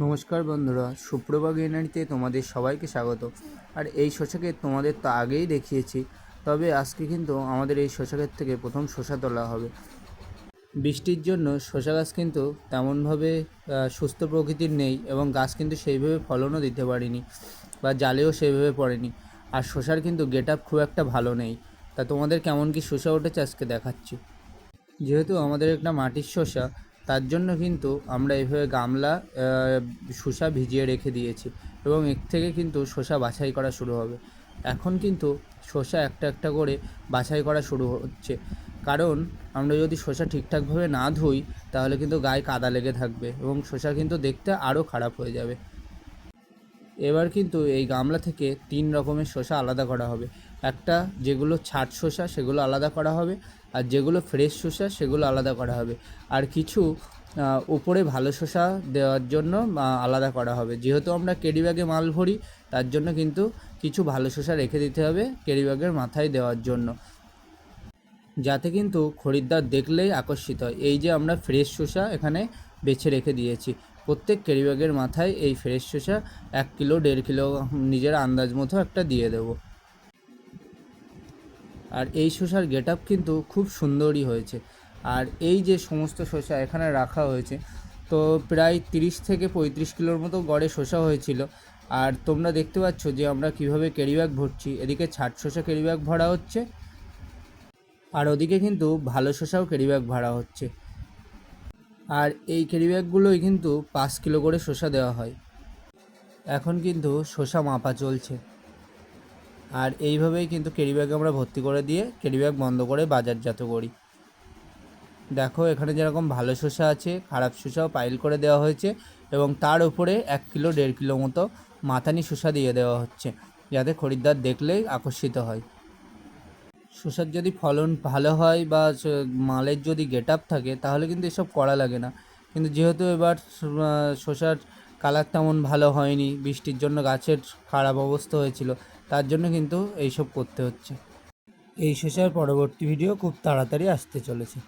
নমস্কার বন্ধুরা, সুপ্রভা গ্রিনারিতে তোমাদের সবাইকে স্বাগত। আর এই শসা ক্ষেত তোমাদের তো আগেই দেখিয়েছি, তবে আজকে কিন্তু আমাদের এই শসা ক্ষেত থেকে প্রথম শসা তোলা হবে। বৃষ্টির জন্য শসা গাছ কিন্তু তেমনভাবে সুস্থ প্রকৃতির নেই এবং গাছ কিন্তু সেইভাবে ফলনও দিতে পারেনি বা জালেও সেইভাবে পড়েনি। আর শসার কিন্তু গেট আপ খুব একটা ভালো নেই। তা তোমাদের কেমন কি শসা উঠেছে আজকে দেখাচ্ছি। যেহেতু আমাদের একটা মাটির শসা, তার জন্য কিন্তু আমরা এইভাবে গামলা শসা ভিজিয়ে রেখে দিয়েছি এবং এর থেকে কিন্তু শসা বাছাই করা শুরু হবে। এখন কিন্তু শসা একটা একটা করে বাছাই করা শুরু হচ্ছে, কারণ আমরা যদি শসা ঠিকঠাকভাবে না ধুই তাহলে কিন্তু গায়ে কাদা লেগে থাকবে এবং শসা কিন্তু দেখতে আরও খারাপ হয়ে যাবে। এবার কিন্তু এই গামলা থেকে 3 রকমের শসা আলাদা করা হবে। একটা যেগুলো ছাট শসা সেগুলো আলাদা করা হবে, আর যেগুলো ফ্রেশ শসা সেগুলো আলাদা করা হবে, আর কিছু উপরে ভালো শসা দেওয়ার জন্য আলাদা করা হবে। যেহেতু আমরা ক্যারি ব্যাগে মাল ভরি, তার জন্য কিন্তু কিছু ভালো শসা রেখে দিতে হবে ক্যারি ব্যাগের মাথায় দেওয়ার জন্য, যাতে কিন্তু খরিদ্দার দেখলেই আকর্ষিত হয়। এই যে আমরা ফ্রেশ শসা এখানে বেছে রেখে দিয়েছি, প্রত্যেক ক্যারি ব্যাগের মাথায় এই ফ্রেশ শসা 1 কিলো 1.5 কিলো নিজের আন্দাজ মতো একটা দিয়ে দেব। আর এই শসার গেট আপ কিন্তু খুব সুন্দরই হয়েছে। আর এই যে সমস্ত শসা এখানে রাখা হয়েছে, তো প্রায় 30 থেকে 35 কিলোর মতো গড়ে শসা হয়েছিল। আর তোমরা দেখতে পাচ্ছ যে আমরা কিভাবে ক্যারি ব্যাগ ভরছি। এদিকে ছাট শসা ক্যারি ব্যাগ ভরা হচ্ছে, আর ওদিকে কিন্তু ভালো শসাও ক্যারি ব্যাগ ভরা হচ্ছে। আর এই ক্যারি ব্যাগগুলোই কিন্তু 5 কিলো করে শসা দেওয়া হয়। এখন কিন্তু শসা মাপা চলছে, আর এইভাবেই কিন্তু ক্যারি ব্যাগ আমরা ভর্তি করে দিয়ে ক্যারি ব্যাগ বন্ধ করে বাজারজাত করি। দেখো এখানে যেরকম ভালো শসা আছে, খারাপ শসাও পাইল করে দেওয়া হয়েছে এবং তার উপরে 1 কিলো 1.5 কিলো মতো মাথানি শসা দিয়ে দেওয়া হচ্ছে, যাতে খরিদ্দার দেখলেই আকর্ষিত হয়। শসার যদি ফলন ভালো হয় বা মালের যদি গেট আপ থাকে তাহলে কিন্তু এসব করা লাগে না, কিন্তু যেহেতু এবার শসার কালার তেমন ভালো হয়নি, বৃষ্টির জন্য গাছের খারাপ অবস্থা হয়েছিল, তার জন্য কিন্তু এইসব করতে হচ্ছে। এই শসার পরবর্তী ভিডিও খুব তাড়াতাড়ি আসতে চলেছে।